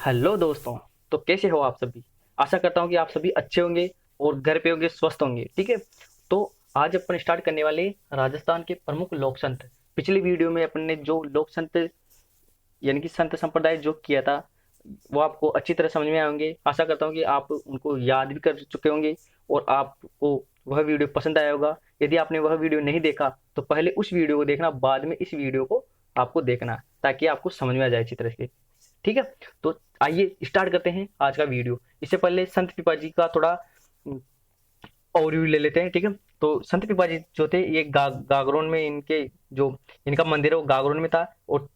Hello दोस्तों। तो कैसे हो आप सभी। आशा करता हूँ कि आप सभी अच्छे होंगे और घर पे होंगे, स्वस्थ होंगे। ठीक है। तो आज अपन स्टार्ट करने वाले राजस्थान के प्रमुख लोक संत। पिछली वीडियो में अपन ने जो लोक संत यानी कि संत संप्रदाय जो किया था वो आपको अच्छी तरह समझ में आए होंगे। आशा करता हूँ कि आप उनको याद भी कर चुके होंगे और आपको वह वीडियो पसंद आया होगा। यदि आपने वह वीडियो नहीं देखा तो पहले उस वीडियो को देखना, बाद में इस वीडियो को आपको देखना, ताकि आपको समझ में आ जाए अच्छी तरह से। ठीक है। तो आइए स्टार्ट करते हैं आज का वीडियो। इससे पहले संत पिपाजी का थोड़ा ओवरव्यू ले लेते हैं। ठीक है। तो संत पिपाजी जो थे ये गागरोन में इनके जो इनका मंदिर है वो गागरोन में था। और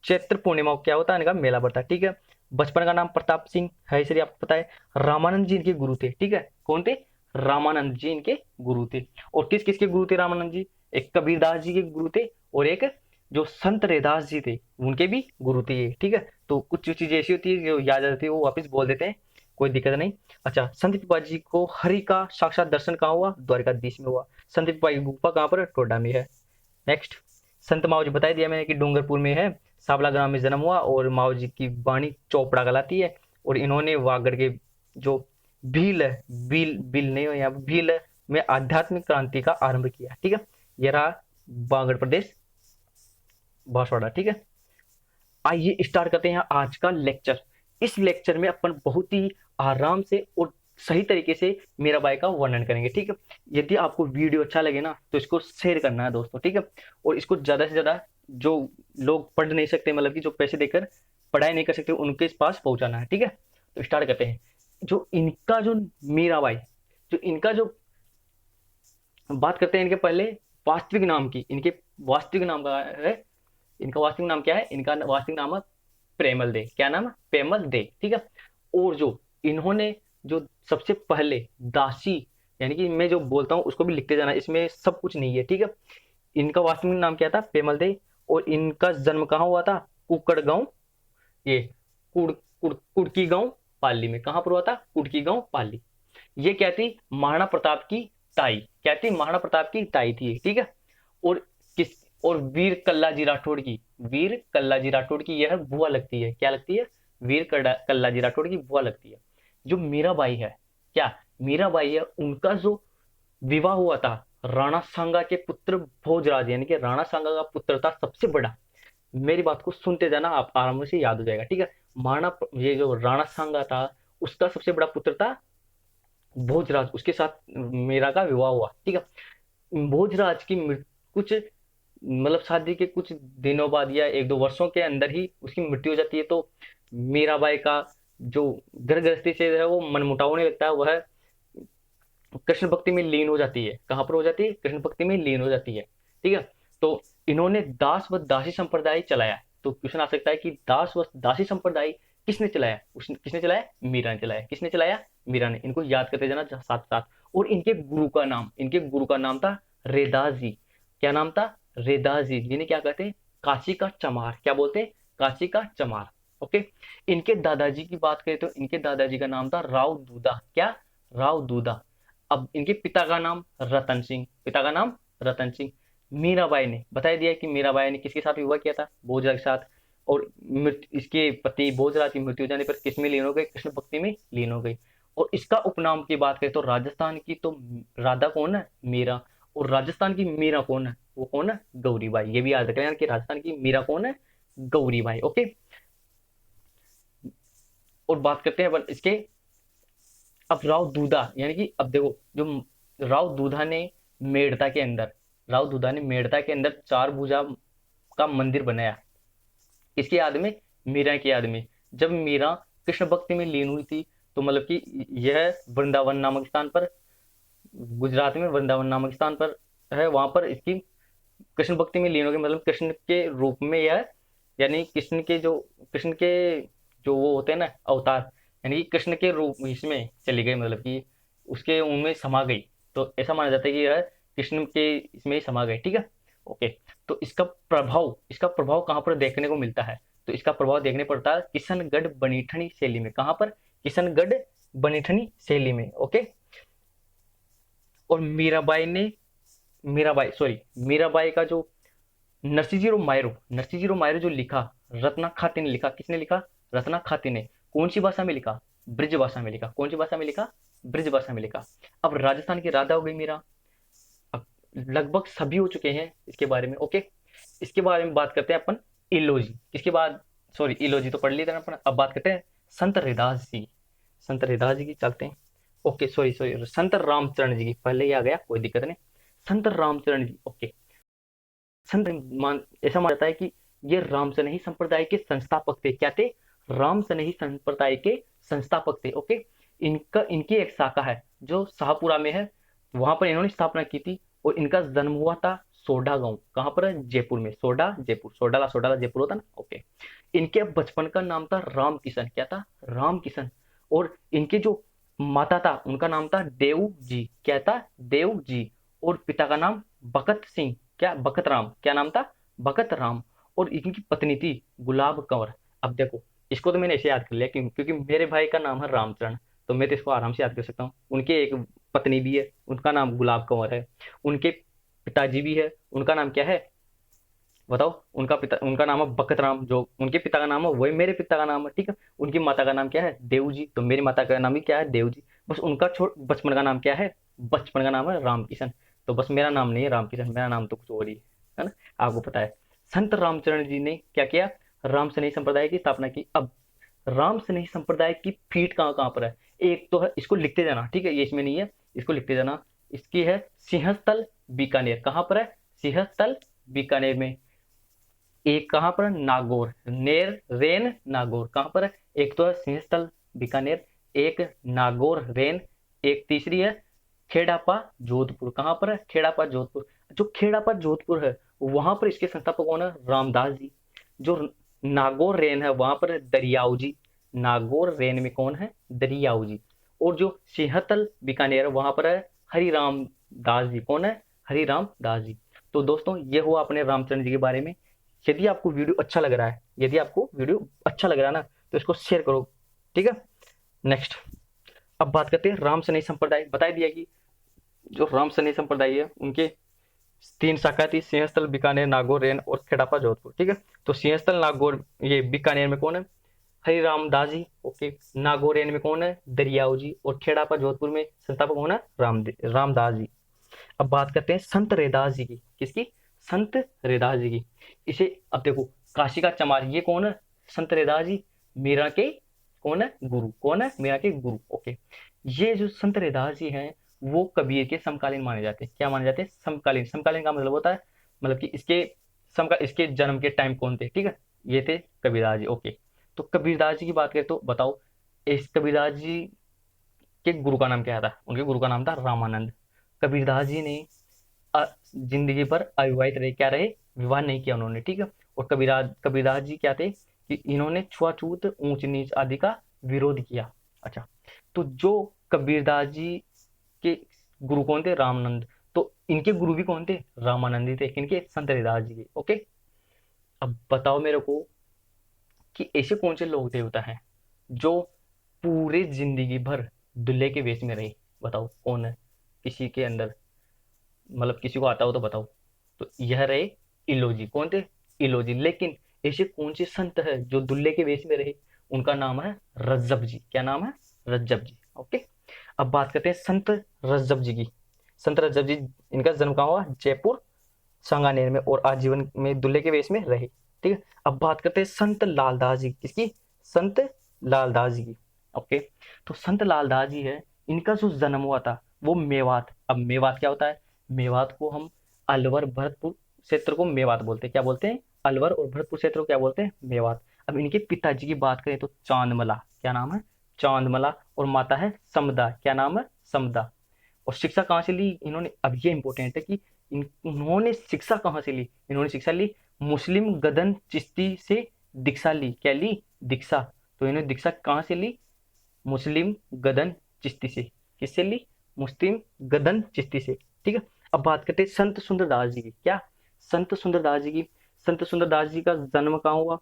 चैत्र पूर्णिमा को क्या होता है, इनका मेला पड़ता है। ठीक है। बचपन का नाम प्रताप सिंह है, इसलिए आपको पता है। रामानंद जी इनके गुरु थे। ठीक है। कौन थे? रामानंद जी इनके गुरु थे। और किस किसके गुरु थे रामानंद जी? एक कबीरदास जी के गुरु थे और एक जो संत रैदास जी थे उनके भी गुरु थे ये। ठीक है। तो कुछ चीजें ऐसी होती है जो याद आती है वो वापस बोल देते हैं, कोई दिक्कत नहीं। अच्छा, संत पिपाजी को हरि का साक्षात दर्शन कहाँ हुआ? द्वारिकाधीश में हुआ। संत पिपाजी की गुफा कहाँ पर? टोडा में है। नेक्स्ट, संत माओ जी बता दिया मैंने कि डूंगरपुर में है। सावला ग्राम में जन्म हुआ और माओ जी की वाणी चौपड़ा कहलाती है। और इन्होंने वागड़ के जो भील है, भील भील नहीं हो यहाँ, भील में आध्यात्मिक क्रांति का आरंभ किया। ठीक है। यह रहा वागड़ प्रदेश, बांसवाड़ा। ठीक है। आइए स्टार्ट करते हैं आज का लेक्चर। इस लेक्चर में अपन बहुत ही आराम से और सही तरीके से मीराबाई का वर्णन करेंगे। ठीक है। यदि आपको वीडियो अच्छा लगे ना तो इसको शेयर करना है दोस्तों। ठीक है। और इसको ज्यादा से ज्यादा जो लोग पढ़ नहीं सकते, मतलब कि जो पैसे देकर पढ़ाई नहीं कर सकते, उनके पास पहुंचाना है। ठीक है। तो स्टार्ट करते हैं। जो इनका जो मीराबाई, जो इनका जो बात करते हैं इनके पहले वास्तविक नाम की। इनके वास्तविक नाम का है, इनका वास्तविक नाम क्या है? इनका वास्तविक नाम है प्रेमल दे। क्या नाम है? प्रेमल दे। ठीक है। और जो इन्होंने जो सबसे पहले दासी, यानी कि मैं जो बोलता हूँ उसको भी लिखते जाना, इसमें सब कुछ नहीं है। ठीक है। इनका वास्तविक नाम क्या था? प्रेमल दे। और इनका जन्म कहाँ हुआ था? कुकड़ गांव, ये कुड़की गांव पाली में। कहां पर हुआ था? कुड़की गांव पाली। ये क्या थी? महाराणा प्रताप की ताई। क्या थी? महाराणा प्रताप की ताई थी। ठीक है। और किस और वीर कल्लाजी राठौड़ की, वीर कल्लाजी राठौड़ की यह बुआ लगती है। क्या लगती है? वीर कल्लाजी राठौड़ की बुआ लगती है। जो मीराबाई है, क्या मीराबाई है, उनका जो विवाह हुआ था राणा सांगा के पुत्र भोजराज, यानी कि राणा सांगा का पुत्र था सबसे बड़ा। मेरी बात को सुनते जाना, आप आराम से याद हो जाएगा। ठीक है। महाराणा, ये जो राणा सांगा था उसका सबसे बड़ा पुत्र था भोजराज, उसके साथ मीरा का विवाह हुआ। ठीक है। भोजराज की कुछ मतलब शादी के कुछ दिनों बाद या एक दो वर्षों के अंदर ही उसकी मृत्यु हो जाती है। तो मीराबाई का जो घर गृहस्थी से है वो मनमुटाव होने लगता है। वह कृष्ण भक्ति में लीन हो जाती है। कहाँ पर हो जाती है? कृष्ण भक्ति में लीन हो जाती है। ठीक है। तो इन्होंने दास व दासी संप्रदाय चलाया। तो क्वेश्चन आ सकता है कि दास व दासी संप्रदाय किसने चलाया? किसने चलाया? मीरा ने चलाया। किसने चलाया? मीरा ने। इनको याद करते जाना साथ साथ। और इनके गुरु का नाम, इनके गुरु का नाम था रेदास जी। क्या नाम था? रेदास जी, जिन्हें क्या कहते हैं? काशी का चमार। क्या बोलते हैं? काशी का चमार। ओके। इनके दादाजी की बात करें तो इनके दादाजी का नाम था राव दूधा। क्या? राव दूधा। अब इनके पिता का नाम रतन सिंह। पिता का नाम रतन सिंह। मीराबाई ने बता दिया कि मीराबाई ने किसके साथ विवाह किया था? भोजराज के साथ। और इसके पति भोजराज की मृत्यु हो जाने पर किसमें लीन हो गई? कृष्ण भक्ति में लीन हो गई। और इसका उपनाम की बात करें तो राजस्थान की तो राधा कौन है? मीरा। और राजस्थान की मीरा कौन है? वो कौन है? गौरीबाई। ये भी याद रखना कि राजस्थान की मीरा कौन है? गौरीबाई। ओके। और बात करते हैं अपन इसके। अब राव दूधा, यानी कि अब देखो, जो राव दूधा ने मेड़ता के अंदर, राव दूधा ने मेड़ता के अंदर चार भुजा का मंदिर बनाया। किसकी याद में? मीरा की याद में। जब मीरा कृष्ण भक्ति में लीन हुई थी तो मतलब कि यह वृंदावन नामक स्थान पर, गुजरात में वृंदावन नामक स्थान पर है, वहां पर इसकी कृष्ण भक्ति में लीन हो गई। मतलब कृष्ण के रूप में यह, यानी कृष्ण के जो वो होते हैं ना अवतार, यानी कि कृष्ण के रूप इसमें चली गई, मतलब कि उसके उनमें समा गई। तो ऐसा माना जाता है कि यह कृष्ण के इसमें ही समा गए। ठीक है। ओके। तो इसका प्रभाव कहाँ पर देखने को मिलता है? तो इसका प्रभाव देखने पड़ता है किशनगढ़ बनीठनी शैली में। कहाँ पर? किशनगढ़ बनीठनी शैली में। ओके। और मीराबाई का जो नरसिंहजीरो मायरो जो लिखा, रत्ना खाती ने लिखा। किसने लिखा? रत्ना खाती ने। कौन सी भाषा में लिखा? ब्रिज भाषा में लिखा। कौन सी भाषा में लिखा? ब्रिज भाषा में लिखा। अब राजस्थान की राधा हो गई मीरा। अब लगभग सभी हो चुके हैं इसके बारे में। ओके, इसके बारे में बात करते हैं अपन इलोजी। इसके बाद सॉरी, इलोजी तो पढ़ लिया था अपन। अब बात करते हैं संत रैदास जी। संत रैदास जी की चलते हैं। ओके सॉरी सॉरी, संत रामचरण जी की पहले ही आ गया, कोई दिक्कत नहीं। संत रामचरण जी। ओके, संत मान ऐसा माना जाता है कि ये रामसनेही संप्रदाय के संस्थापक थे। क्या थे? रामसनेही संप्रदाय के संस्थापक थे। ओके, इनकी एक शाखा है जो शाहपुरा में है, वहां पर इन्होंने स्थापना की थी। और इनका जन्म हुआ था सोडा गांव। कहां पर है? जयपुर में। सोडा जयपुर, सोडाला सोडाला जयपुर होता ना। ओके, इनके बचपन का नाम था राम किशन। क्या था? राम किशन। और इनके जो माता था उनका नाम था देव जी। क्या था? देव जी। और पिता का नाम बकत सिंह। क्या? बकत राम। क्या नाम था? बकत राम। और इनकी पत्नी थी गुलाब कंवर। अब देखो, इसको तो मैंने ऐसे याद कर लिया क्योंकि मेरे भाई का नाम है रामचरण, तो मैं तो इसको आराम से याद कर सकता हूँ। उनके एक पत्नी भी है, उनका नाम गुलाब कंवर है। उनके पिताजी भी है, उनका नाम क्या है बताओ? उनका नाम है बकत राम। जो उनके पिता का नाम है वही मेरे पिता का नाम है। ठीक है, उनकी माता का नाम क्या है? देव जी। तो मेरी माता का नाम भी क्या है? देव जी। बस उनका बचपन का नाम क्या है? बचपन का नाम है राम किशन। तो बस मेरा नाम नहीं है राम किशन, मेरा नाम तो कुछ और ही है ना, आपको पता है। संत रामचरण जी ने क्या किया? राम सनेही संप्रदाय की स्थापना की। अब राम सनेही संप्रदाय की फीट कहाँ कहाँ पर है? एक तो है, इसको लिखते जाना, ठीक है, ये इसमें नहीं है, इसको लिखते जाना। इसकी है सिंहस्थल बीकानेर। कहाँ पर है? सिंहस्थल बीकानेर में। एक कहाँ पर? नागौर। रेन नागौर कहाँ पर है? एक तो है सिंहस्थल बीकानेर, एक नागौर रेन, एक तीसरी है खेड़ापा जोधपुर। कहाँ पर है? खेड़ापा जोधपुर। जो खेड़ापा जोधपुर है वहां पर इसके संस्थापक कौन है? रामदास जी। जो नागौर रेन है वहां पर है दरियाऊ जी। नागौर रेन में कौन है? दरियाऊ जी। और जो सिंहतल बीकानेर है वहां पर है हरिराम दास जी। कौन है? हरिराम दास जी। तो दोस्तों ये हुआ अपने रामचंद्र जी के बारे में। यदि आपको वीडियो अच्छा लग रहा है, यदि आपको वीडियो अच्छा लग रहा है ना, तो इसको शेयर करो। ठीक है, नेक्स्ट अब बात करते हैं राम सनेही संप्रदाय। बता दिया कि जो राम सनेही संप्रदाय है उनके तीन शाखा थी, सिंहस्थल बीकानेर नागौर रेन और खेड़ापा जोधपुर। ठीक है, तो सिंहस्थल नागौर ये बीकानेर में कौन है? हरिराम दास जी। ओके, नागौर रेन में कौन है? दरियाऊ जी। और खेड़ापा जोधपुर में संस्थापक कौन है? रामदास जी। अब बात करते हैं संत रैदास जी की। किसकी? संत रैदास जी की। इसे अब देखो, काशी का चमार ये कौन है? संत रैदास जी मीरा के कौन है? गुरु। कौन है? मीरा के गुरु। ओके, ये जो संत रैदास जी हैं वो कबीर के समकालीन माने जाते हैं। क्या माने जाते हैं? समकालीन। समकालीन का मतलब होता है मतलब कि इसके जन्म के टाइम कौन थे? ठीक है, ये थे कबीरदास जी। ओके, तो कबीरदास जी की बात करें तो बताओ, इस कबीरदास जी के गुरु का नाम क्या था? उनके गुरु का नाम था रामानंद। कबीरदास जी ने जिंदगी भर अविवाहित रहे। क्या रहे? विवाह नहीं किया उन्होंने। ठीक है, और कबीरदास जी क्या थे कि इन्होंने छुआछूत ऊंच नीच आदि का विरोध किया। अच्छा, तो जो कबीरदास जी के गुरु कौन थे? रामानंद। तो इनके गुरु भी कौन थे? रामानंद ही थे। किनके? संत रैदास जी के। ओके, अब बताओ मेरे को कि ऐसे कौन से लोग देवता हैं जो पूरे जिंदगी भर दूल्हे के वेश में रहे? बताओ कौन है? किसी के अंदर मतलब किसी को आता हो तो बताओ। तो यह रहे इलोजी। कौन थे? इलोजी। लेकिन ऐसे कौन से संत है जो दूल्हे के वेश में रहे? उनका नाम है रज्जब जी। क्या नाम है? रज्जब जी। ओके, अब बात करते हैं संत रज्जब जी की। संत रज्जब जी, इनका जन्म कहाँ हुआ? जयपुर सांगानेर में, और आजीवन में दूल्हे के वेश में रहे। ठीक है, अब बात करते हैं संत लालदास जी। किसकी? संत लालदास जी की। ओके, तो संत लालदास जी है, इनका जो जन्म हुआ था वो मेवात। अब मेवात क्या होता है? मेवात को हम अलवर भरतपुर क्षेत्र को मेवात बोलते हैं। क्या बोलते हैं? अलवर और भरतपुर क्षेत्र को क्या बोलते हैं? मेवात। अब इनके पिताजी की बात करें तो चांदमला। क्या नाम है? चांदमला। और माता है समदा। क्या नाम है? समदा। और शिक्षा कहाँ से ली इन्होंने? अब ये इंपॉर्टेंट है कि इन्होंने शिक्षा कहाँ से ली? इन्होंने शिक्षा ली मुस्लिम गदन चिश्ती से दीक्षा ली। क्या ली? दीक्षा। तो इन्होंने दीक्षा कहाँ से ली? मुस्लिम गदन चिश्ती से। किससे ली? मुस्लिम गदन चिश्ती से। ठीक है, अब बात करते हैं संत सुंदरदास जी की। क्या? संत सुंदरदास जी की। संत सुंदरदास जी का जन्म कहाँ हुआ?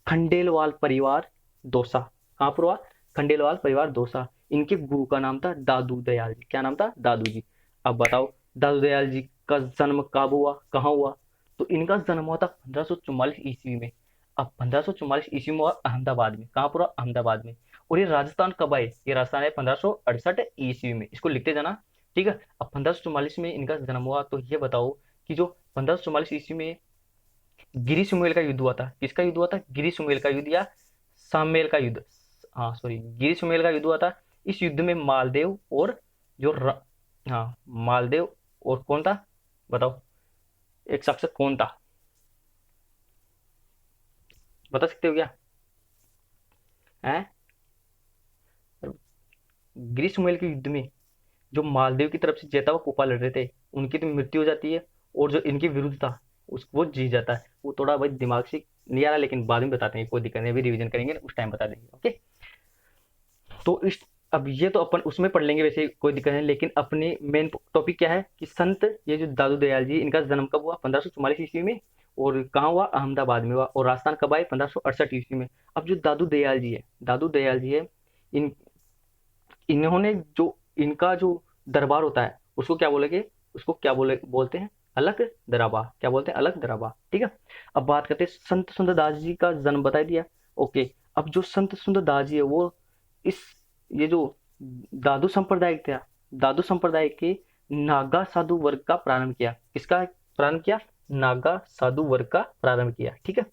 खंडेलवाल परिवार दौसा। कहाँ पर हुआ? खंडेलवाल परिवार दौसा। इनके गुरु का नाम था दादू दयाल जी। क्या नाम था? दादू जी। अब बताओ दादू दयाल जी का जन्म कब हुआ? कहाँ हुआ? तो इनका जन्म हुआ था 1544 ईस्वी में। अब 1544 ईस्वी में हुआ अहमदाबाद में। कहाँ पूरा? अहमदाबाद में। और ये राजस्थान कब आए? ये राजस्थान है 1568 ईस्वी में। इसको लिखते जाना, ठीक है। अब 1544 में इनका जन्म हुआ, तो ये बताओ कि जो 1544 ईस्वी में गिरी सुमेल का युद्ध हुआ था, किसका युद्ध हुआ था? गिरी सुमेल का युद्ध या सामेल का युद्ध, हाँ सॉरी, गिरी सुमेल का युद्ध हुआ था। इस युद्ध में मालदेव और जो हाँ, मालदेव और कौन था बताओ, एक शासक कौन था, बता सकते हो क्या? हैं? ग्रीष्ममेल के युद्ध में जो मालदेव की तरफ से जैतावा कोपा लड़ रहे थे, उनकी तो मृत्यु हो जाती है, और जो इनके विरुद्ध था उसको वो जीत जाता है। वो थोड़ा भाई दिमाग से नहीं आ रहा, लेकिन बाद में बताते हैं, कोई दिक्कत नहीं, अभी रिवीजन करेंगे उस टाइम बता देंगे। ओके, तो इस अब ये तो अपन उसमें पढ़ लेंगे, वैसे कोई दिक्कत नहीं, लेकिन अपने मेन टॉपिक क्या है कि संत ये जो दादू दयाल जी, इनका जन्म कब हुआ? 1544 ईस्वी में। और कहाँ हुआ? अहमदाबाद में हुआ। और राजस्थान कब आए? 1568 ईस्वी में। अब जो दादू दयाल जी है, दादू दयाल जी है, इन इन्होंने जो इनका जो दरबार होता है उसको क्या बोलेंगे? उसको क्या बोलते हैं? अलग दरबार। क्या बोलते हैं? अलग दरबार, ठीक है। अब बात करते हैं संत सुंदरदास जी का जन्म बता दिया। ओके, अब जो संत सुंदरदास जी है वो इस ये जो दादू संप्रदाय था, दादू संप्रदाय के नागा साधु वर्ग का प्रारंभ किया। किसका प्रारंभ किया? नागा साधु वर्ग का प्रारंभ किया, ठीक है।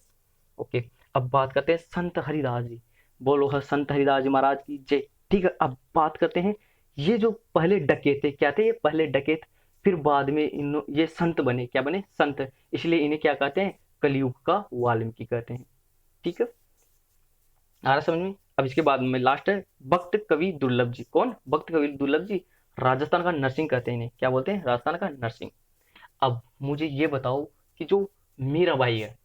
ओके, अब बात करते हैं संत हरिदास जी। बोलो हर संत हरिदास जी महाराज की जय। ठीक है, अब बात करते हैं ये जो पहले डकैत थे, क्या थे ये? पहले डकैत, फिर बाद में इन ये संत बने। क्या बने? संत। इसलिए इन्हें क्या कहते हैं? कलयुग का वाल्मीकि कहते हैं, ठीक है। आ रहा समझ में? अब इसके बाद में लास्ट है भक्त कवि दुर्लभ जी। कौन? भक्त कवि दुर्लभ जी, राजस्थान का नरसिंह कहते हैं इन्हें। क्या बोलते हैं? राजस्थान का नरसिंह। अब मुझे ये बताओ कि जो मीराबाई है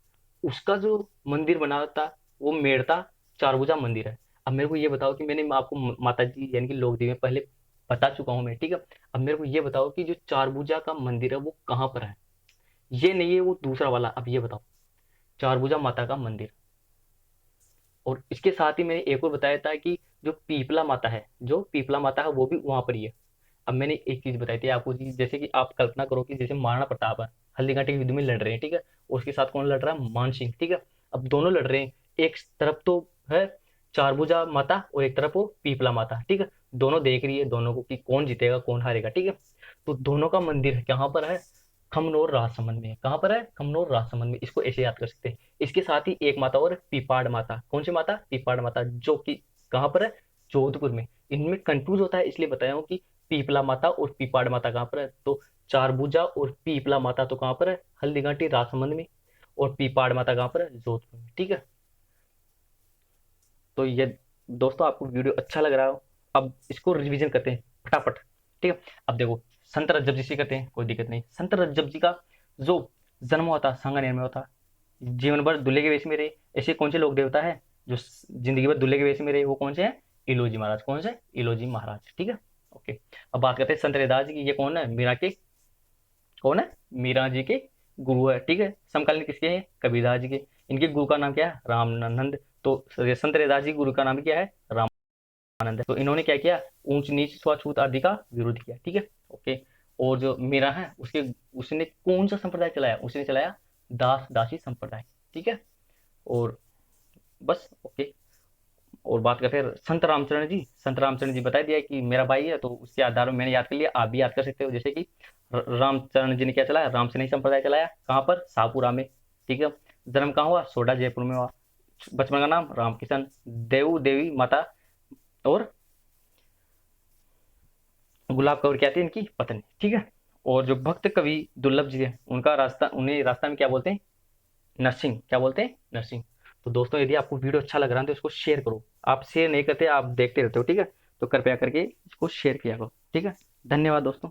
उसका जो मंदिर बना था वो मेड़ता चारभुजा मंदिर है। अब मेरे को ये बताओ कि मैंने आपको माता जी यानी कि लोक देवी में पहले बता चुका हूँ मैं, ठीक है। अब मेरे को ये बताओ कि जो चारभुजा का मंदिर है वो कहाँ पर है? ये नहीं है वो दूसरा वाला। अब ये बताओ, चारभुजा माता का मंदिर। और इसके साथ ही मैंने एक और बताया था कि जो पीपला माता है, जो पीपला माता है वो भी वहां पर ही है। अब मैंने एक चीज बताई थी आपको कि जैसे कि आप कल्पना करो कि जैसे महाराणा प्रताप है, हल्दीघाटी के युद्ध में लड़ रहे हैं, ठीक है। और उसके साथ कौन लड़ रहा है? मान सिंह, ठीक है। अब दोनों लड़ रहे हैं, एक तरफ तो है चारभुजा माता और एक तरफ वो पीपला माता, ठीक है। दोनों देख रही है दोनों को कि कौन जीतेगा कौन हारेगा, ठीक है। तो दोनों का मंदिर कहाँ पर है? खमनोर राजसमंद में। कहाँ पर है? खमनोर राजसमंद में। इसको ऐसे याद कर सकते हैं। इसके साथ ही एक माता और पीपाड़ माता। कौन सी माता? पीपाड़ माता, जो कि कहाँ पर है? जोधपुर में। इनमें कंफ्यूज होता है इसलिए बताया हूँ कि पीपला माता और पीपाड़ माता कहाँ पर है। तो चारभुजा और पीपला माता तो कहाँ पर है? हल्दीघाटी राजसमंद में। और पीपाड़ माता कहाँ पर है? जोधपुर में, ठीक है। तो ये दोस्तों आपको वीडियो अच्छा लग रहा हो, अब इसको रिवीजन करते हैं फटाफट, ठीक है। अब देखो, संत रज्जब जी से करते हैं, कोई दिक्कत नहीं। संत रज्जब जी का जो जन्म हुआ था सांगानेर में हुआ था। जीवन भर दूल्हे के वेश में रहे। ऐसे कौन से लोक देवता है जो जिंदगी भर दूल्हे के वेश में रहे? वो कौन से हैं? इलोजी महाराज। कौन से? इलोजी महाराज, ठीक है। ओके, अब बात करते हैं संत रैदास जी की। ये कौन है? मीरा के कौन है? मीरा जी के गुरु है, ठीक है। समकालीन किसके हैं? कबीरदास जी के। इनके गुरु का नाम क्या है? रामानंद। तो संत रैदास जी गुरु का नाम क्या है? रामानंद है। तो इन्होंने क्या किया? ऊंच नीच छुआछूत आदि का विरोध किया, ठीक है। ओके, और जो मीरा है उसके उसने कौन सा संप्रदाय चलाया? उसने चलाया दास दासी संप्रदाय, ठीक है। और बस, ओके। और बात करते हैं संत रामचरण जी। संत रामचरण जी बता दिया कि मेरा भाई है, तो उसके आधार में मैंने याद कर लिया, आप भी याद कर सकते हो। जैसे कि रामचरण जी ने क्या चलाया? रामसनेही संप्रदाय चलाया। कहाँ पर? शाहपुरा में, ठीक है। जन्म कहाँ हुआ? सोडा जयपुर में हुआ। बचपन का नाम रामकिशन। देव देवी माता और गुलाब कौर क्या थी इनकी पत्नी, ठीक है। और जो भक्त कवि दुर्लभ जी है उनका रास्ता, उन्हें रास्ता में क्या बोलते हैं? नरसिंह। क्या बोलते हैं? नरसिंह। तो दोस्तों यदि आपको वीडियो अच्छा लग रहा है तो इसको शेयर करो। आप शेयर नहीं करते, आप देखते रहते हो, ठीक है। तो कृपया करके इसको शेयर किया करो, ठीक है। धन्यवाद दोस्तों।